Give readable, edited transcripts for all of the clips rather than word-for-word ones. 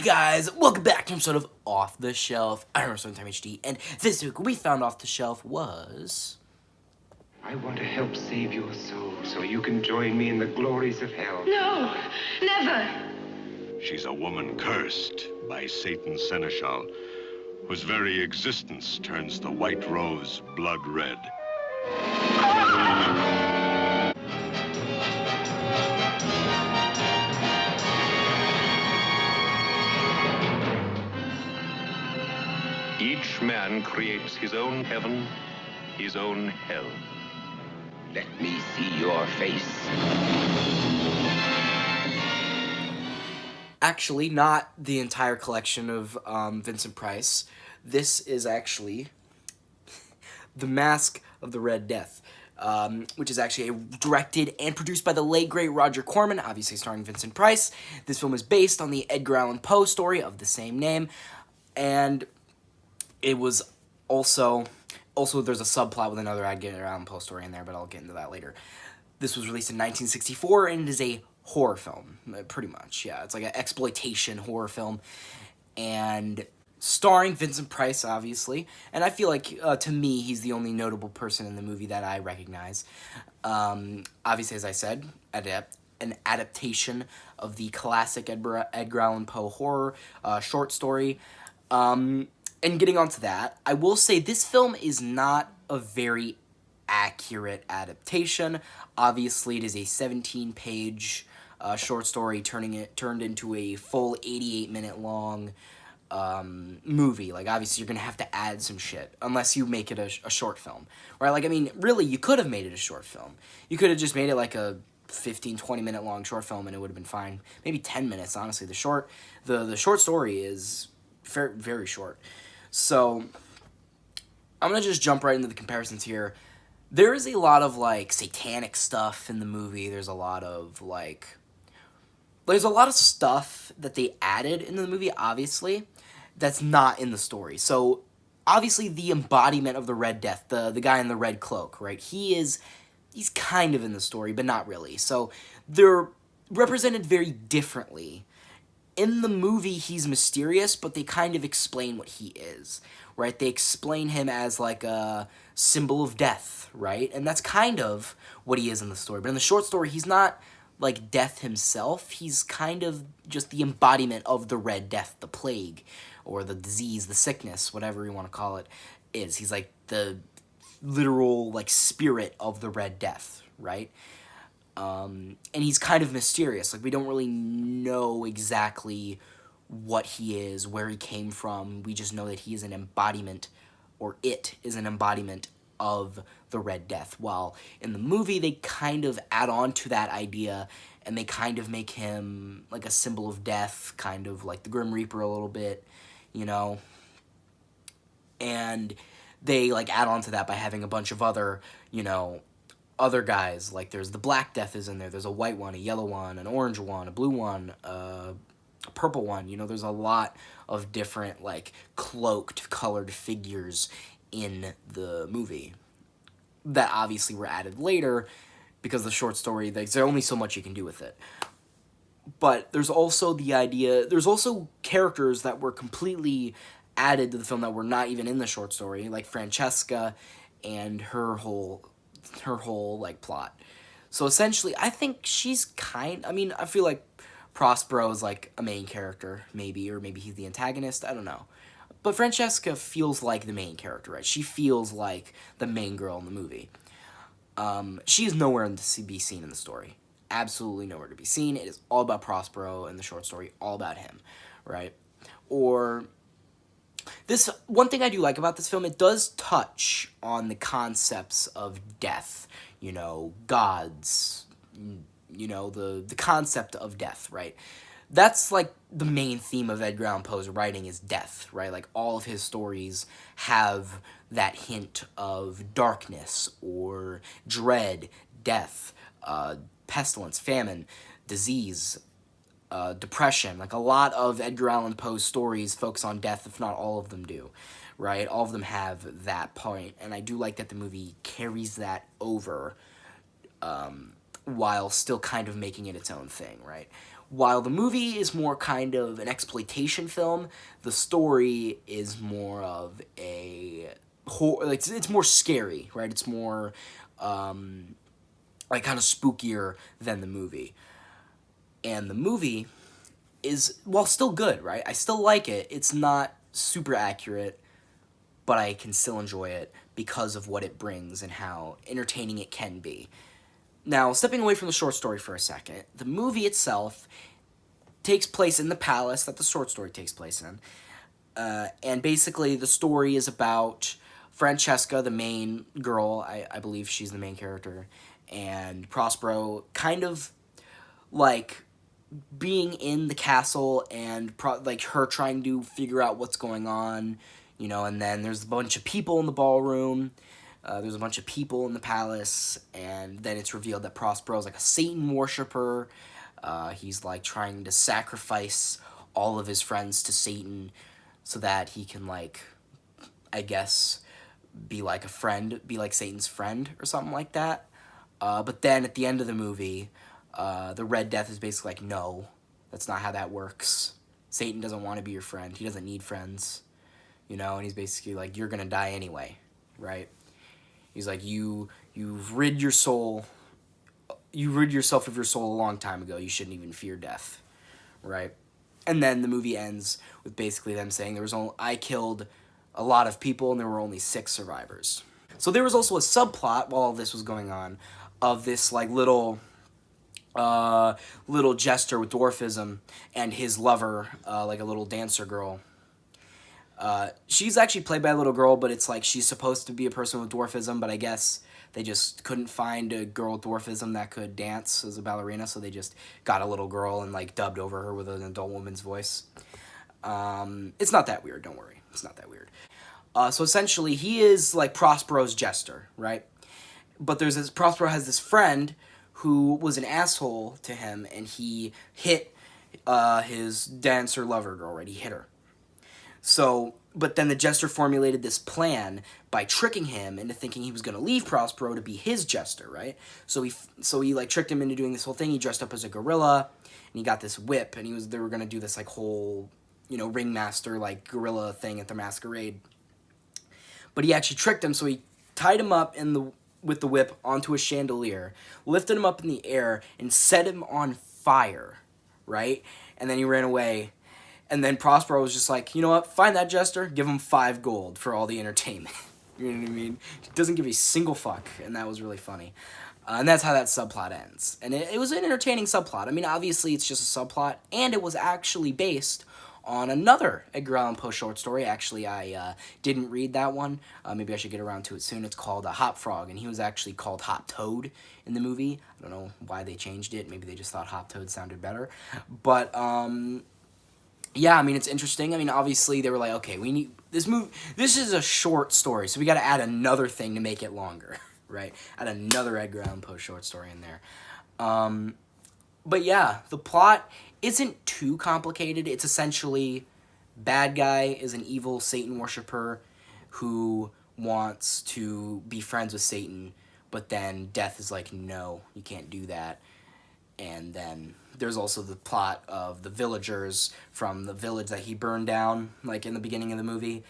guys, welcome back to an episode of Off the Shelf. I'm Vincent HD, and this week we found Off the Shelf was... I want to help save your soul so you can join me in the glories of hell. No, never. She's a woman cursed by Satan's seneschal, whose very existence turns the white rose blood red. Each man creates his own heaven, his own hell. Let me see your face. Actually, not the entire collection of Vincent Price. This is actually The Masque of the Red Death, which is actually directed and produced by the late, great Roger Corman, obviously starring Vincent Price. This film is based on the Edgar Allan Poe story of the same name, and it was also there's a subplot with another Edgar Allan Poe story in there, but I'll get into that later. This was released in 1964, and it is a horror film, pretty much. Yeah, it's like an exploitation horror film, and starring Vincent Price, obviously. And I feel like, to me, he's the only notable person in the movie that I recognize. Obviously, as I said, an adaptation of the classic Edgar Allan Poe horror short story. And getting onto that, I will say this film is not a very accurate adaptation. Obviously, it is a 17-page short story turned into a full 88-minute long movie. Like, obviously, you're going to have to add some shit, unless you make it a short film. Right? Like, I mean, really, you could have made it a short film. You could have just made it like a 15, 20-minute long short film, and it would have been fine. Maybe 10 minutes, honestly. The short story is very, very short. So, I'm going to just jump right into the comparisons here. There is a lot of, like, satanic stuff in the movie. There's a lot of stuff that they added in the movie, obviously, that's not in the story. So, obviously, the embodiment of the Red Death, the guy in the red cloak, right? He's kind of in the story, but not really. So, they're represented very differently. In the movie, he's mysterious, but they kind of explain what he is, right? They explain him as, like, a symbol of death, right? And that's kind of what he is in the story. But in the short story, he's not, like, death himself. He's kind of just the embodiment of the Red Death, the plague, or the disease, the sickness, whatever you want to call it, is. He's, like, the literal, like, spirit of the Red Death, right? And he's kind of mysterious. Like, we don't really know exactly what he is, where he came from. We just know that he is an embodiment, or it is an embodiment of the Red Death. While in the movie, they kind of add on to that idea, and they kind of make him like a symbol of death, kind of like the Grim Reaper a little bit, you know? And they, like, add on to that by having a bunch of other, other guys. Like, there's the Black Death is in there. There's a white one, a yellow one, an orange one, a blue one, a purple one. There's a lot of different, like, cloaked, colored figures in the movie that obviously were added later because the short story, there's only so much you can do with it. But there's also there's also characters that were completely added to the film that were not even in the short story, like Francesca and her whole like plot. So essentially, I think she's I feel like Prospero is like a main character, maybe, or maybe he's the antagonist, I don't know. But Francesca feels like the main character, right? She feels like the main girl in the movie. She is nowhere to be seen in the story. Absolutely nowhere to be seen. It is all about Prospero in the short story, all about him, right? Or this one thing I do like about this film, it does touch on the concepts of death, gods, the concept of death, right? That's, like, the main theme of Edgar Allan Poe's writing is death, right? Like, all of his stories have that hint of darkness or dread, death, pestilence, famine, disease, depression. Like, a lot of Edgar Allan Poe's stories focus on death, if not all of them do, right? All of them have that point, and I do like that the movie carries that over while still kind of making it its own thing, right? While the movie is more kind of an exploitation film, the story is more of a like it's more scary, right? It's more like kind of spookier than the movie. And the movie is, while still good, right? I still like it. It's not super accurate, but I can still enjoy it because of what it brings and how entertaining it can be. Now, stepping away from the short story for a second, the movie itself takes place in the palace that the short story takes place in. And basically, the story is about Francesca, the main girl. I believe she's the main character. And Prospero kind of, like, being in the castle and, like, her trying to figure out what's going on, you know, and then there's a bunch of people in the ballroom. There's a bunch of people in the palace, and then it's revealed that Prospero is like a Satan worshiper. He's like trying to sacrifice all of his friends to Satan so that he can, like, I guess, be like a friend, be like Satan's friend or something like that. But then at the end of the movie, the Red Death is basically like, no, that's not how that works. Satan doesn't want to be your friend. He doesn't need friends, you know, and he's basically like, you're gonna die anyway, right? He's like, you've rid your soul, you rid yourself of your soul a long time ago. You shouldn't even fear death, right? And then the movie ends with basically them saying I killed a lot of people and there were only 6 survivors. So there was also a subplot while all this was going on of this like little jester with dwarfism and his lover, like a little dancer girl. She's actually played by a little girl, but it's like she's supposed to be a person with dwarfism, but I guess they just couldn't find a girl with dwarfism that could dance as a ballerina, so they just got a little girl and like dubbed over her with an adult woman's voice. It's not that weird, don't worry. It's not that weird. So essentially, he is like Prospero's jester, right? But Prospero has this friend who was an asshole to him, and he hit his dancer lover girl, right? He hit her. So, but then the jester formulated this plan by tricking him into thinking he was going to leave Prospero to be his jester, right? So he like tricked him into doing this whole thing. He dressed up as a gorilla, and he got this whip, and they were going to do this like whole, you know, ringmaster like gorilla thing at the masquerade. But he actually tricked him, so he tied him up with the whip onto a chandelier, lifted him up in the air, and set him on fire, right? And then he ran away. And then Prospero was just like, you know what, find that jester, give him 5 gold for all the entertainment. You know what I mean? He doesn't give a single fuck, and that was really funny. And that's how that subplot ends. And it was an entertaining subplot. I mean, obviously it's just a subplot, and it was actually based on another Edgar Allan Poe short story. Actually, I didn't read that one. Maybe I should get around to it soon. It's called Hop Frog, and he was actually called Hop Toad in the movie. I don't know why they changed it. Maybe they just thought Hop Toad sounded better. But, yeah, I mean, it's interesting. I mean, obviously, they were like, okay, we need this movie. This is a short story, so we got to add another thing to make it longer, right? Add another Edgar Allan Poe short story in there. But yeah, the plot isn't too complicated. It's essentially bad guy is an evil Satan worshiper who wants to be friends with Satan, but then Death is like, no, you can't do that. And then there's also the plot of the villagers from the village that he burned down, like in the beginning of the movie,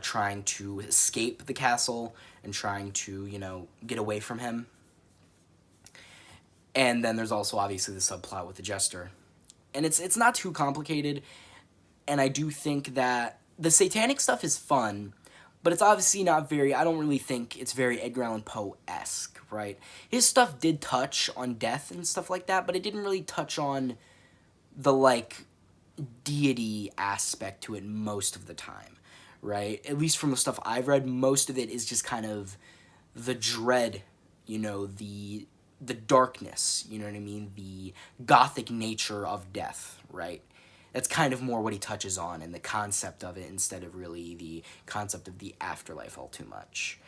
trying to escape the castle and trying to, you know, get away from him. And then there's also obviously the subplot with the jester. And it's not too complicated, and I do think that the satanic stuff is fun, but it's obviously not very, I don't really think it's very Edgar Allan Poe-esque, right? His stuff did touch on death and stuff like that, but it didn't really touch on the, like, deity aspect to it most of the time, right? At least from the stuff I've read, most of it is just kind of the dread, you know, the darkness, you know what I mean? The gothic nature of death, right? That's kind of more what he touches on and the concept of it instead of really the concept of the afterlife all too much.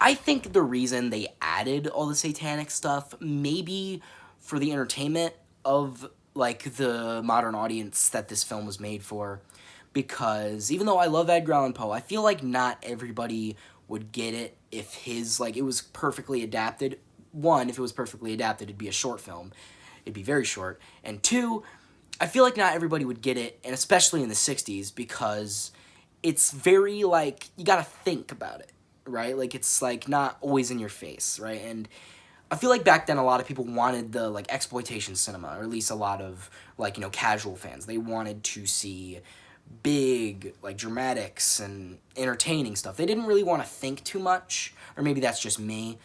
I think the reason they added all the satanic stuff, maybe for the entertainment of, like, the modern audience that this film was made for, because even though I love Edgar Allan Poe, I feel like not everybody would get it if it was perfectly adapted. One, if it was perfectly adapted, it'd be a short film. it'd be very short. And two, I feel like not everybody would get it, and especially in the 60s, because it's very, like, you gotta think about it, right? Like, it's, like, not always in your face, right? And I feel like back then a lot of people wanted the, like, exploitation cinema, or at least a lot of, like, you know, casual fans. They wanted to see big, like, dramatics and entertaining stuff. They didn't really want to think too much, or maybe that's just me.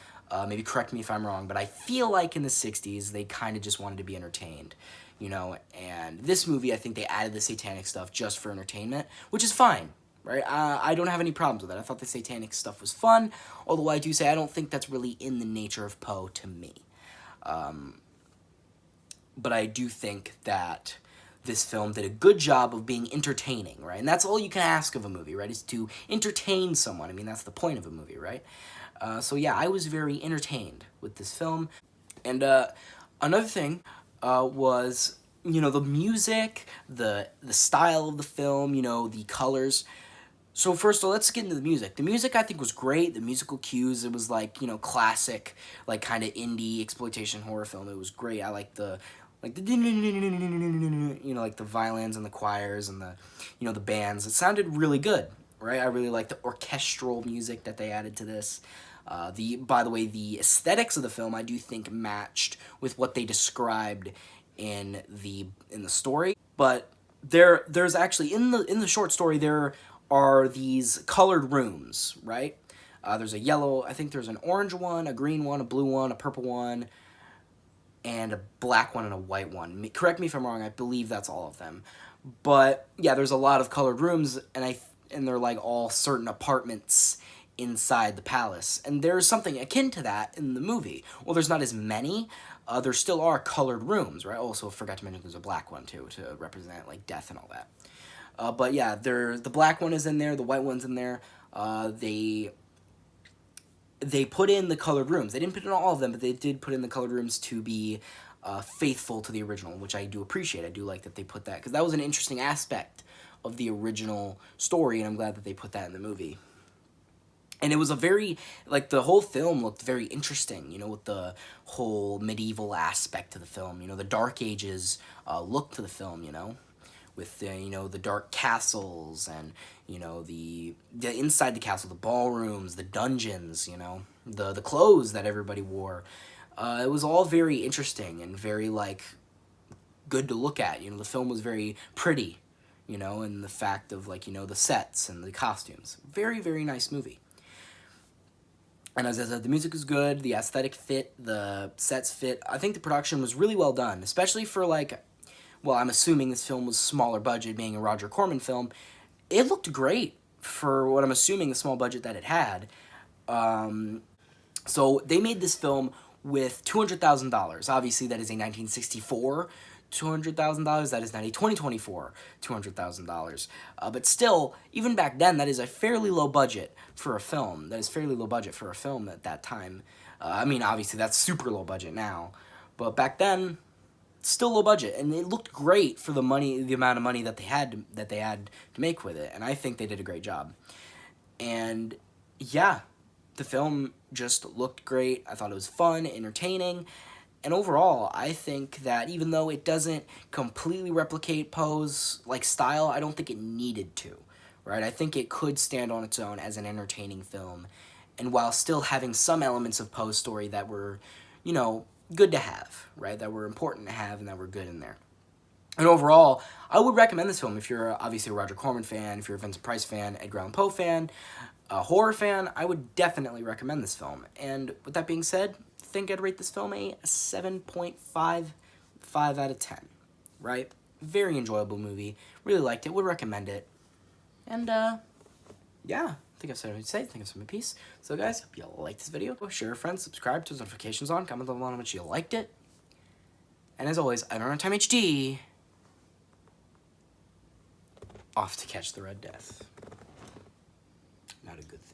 Maybe correct me if I'm wrong, but I feel like in the 60s they kind of just wanted to be entertained, you know, and this movie, I think they added the satanic stuff just for entertainment, which is fine, right? I don't have any problems with that. I thought the satanic stuff was fun, although I do say I don't think that's really in the nature of Poe to me. But I do think that this film did a good job of being entertaining, right? And that's all you can ask of a movie, right? Is to entertain someone. I mean, that's the point of a movie, right? So yeah, I was very entertained with this film. And another thing was, you know, the music, the style of the film, you know, the colors. So first of all, let's get into the music. The music, I think, was great. The musical cues, it was like, you know, classic, like kind of indie exploitation horror film. It was great. I like the you know, like the violins and the choirs and the, you know, the bands. It sounded really good, right? I really like the orchestral music that they added to this. By the way, the aesthetics of the film I do think matched with what they described in the story. But there's actually in the short story there are these colored rooms, right? There's a yellow, I think there's an orange one, a green one, a blue one, a purple one, and a black one and a white one. Correct me if I'm wrong, I believe that's all of them. But yeah, there's a lot of colored rooms, and they're like all certain apartments inside the palace. And there's something akin to that in the movie. Well, there's not as many. There still are colored rooms, right? Also, forgot to mention there's a black one too to represent like death and all that. But yeah, the black one is in there, the white one's in there. They put in the colored rooms. They didn't put in all of them, but they did put in the colored rooms to be faithful to the original, which I do appreciate. I do like that they put that, because that was an interesting aspect of the original story, and I'm glad that they put that in the movie. And it was a very, like, the whole film looked very interesting, you know, with the whole medieval aspect to the film. You know, the Dark Ages look to the film, you know, with the, you know, the dark castles and, you know, the inside the castle, the ballrooms, the dungeons, you know, the clothes that everybody wore. It was all very interesting and very, like, good to look at. You know, the film was very pretty, you know, and the fact of, like, you know, the sets and the costumes. Very, very nice movie. And as I said, the music was good, the aesthetic fit, the sets fit. I think the production was really well done, especially for, like, well, I'm assuming this film was smaller budget, being a Roger Corman film. It looked great for what I'm assuming the small budget that it had. So they made this film with $200,000. Obviously, that is a 1964 $200,000. That is not a 2024 $200,000. But still, even back then, that is a fairly low budget for a film. That is fairly low budget for a film at that time. I mean, obviously, that's super low budget now. But back then, still low budget, and it looked great for the amount of money that they had to make with it. And I think they did a great job. And yeah, the film just looked great. I thought it was fun, entertaining. And overall, I think that even though it doesn't completely replicate Poe's like style, I don't think it needed to, right? I think it could stand on its own as an entertaining film, and while still having some elements of Poe's story that were, you know, good to have, right? That were important to have and that were good in there. And overall, I would recommend this film if you're obviously a Roger Corman fan, if you're a Vincent Price fan, Edgar Allan Poe fan, a horror fan. I would definitely recommend this film. And with that being said, I think I'd rate this film a 7.55 out of 10, right? Very enjoyable movie. Really liked it. Would recommend it. And, yeah. I think I've said what I'd say. I think I've said my piece. So, guys, hope you like this video. Share with friends. Subscribe. Turn notifications on. Comment down below how much you liked it. And as always, I'm Time HD. Off to catch the Red Death. Not a good thing.